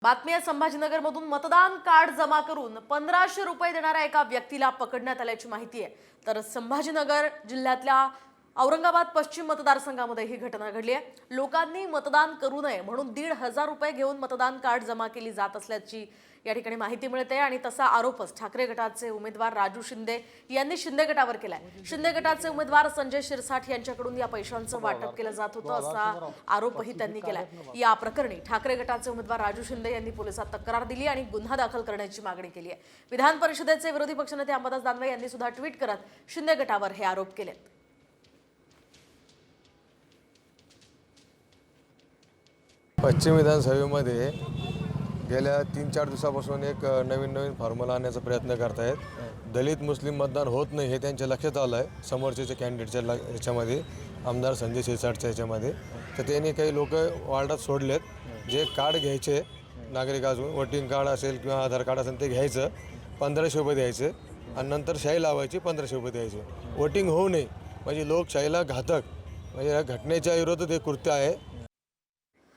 बातमी आहे संभाजीनगरमधून मतदान कार्ड जमा करून 1500 रुपये देणाऱ्या एका व्यक्तीला पकडण्यात आल्याची माहिती आहे। तर संभाजीनगर जिल्ह्यातल्या औरंगाबाद पश्चिम मतदारसंघामध्ये ही घटना घडली आहे। लोकांनी मतदान करू नये म्हणून 1,500 रुपये घेऊन मतदान कार्ड जमा केली जात असल्याची या ठिकाणी माहिती मिळते आणि तसा आरोपच ठाकरे गटाचे उमेदवार राजू शिंदे यांनी शिंदे गटावर केलाय। शिंदे गटाचे उमेदवार संजय शिरसाठ यांच्याकडून या पैशांचं वाटप केलं जात होतं असा आरोपही त्यांनी केलाय। या प्रकरणी ठाकरे गटाचे उमेदवार राजू शिंदे यांनी पोलिसात तक्रार दिली आणि गुन्हा दाखल करण्याची मागणी केली आहे। विधान परिषदेचे विरोधी पक्षनेते अंबादास दानवे यांनी सुद्धा ट्विट करत शिंदे गटावर हे आरोप केले। पश्चिम विधानसभेमध्ये गेल्या 3-4 दिवसापासून एक नवीन फॉर्म्युला आणण्याचा प्रयत्न करतायत। दलित मुस्लिम मतदान होत नाही हे त्यांच्या लक्षात आलं आहे। समोरच्या कॅन्डिडेटच्या ह्याच्यामध्ये आमदार संजय शिरसाठच्या ह्याच्यामध्ये तर त्यांनी काही लोक वार्डात सोडलेत जे कार्ड घ्यायचे नागरिक अजून वोटिंग कार्ड असेल किंवा आधार कार्ड असेल ते घ्यायचं 1500 रुपये द्यायचे आणि नंतर शाई लावायची 1500 रुपये द्यायचे। वोटिंग होऊ नये म्हणजे लोकशाहीला घातक म्हणजे या घटनेच्या विरोधात हे कृत्य आहे।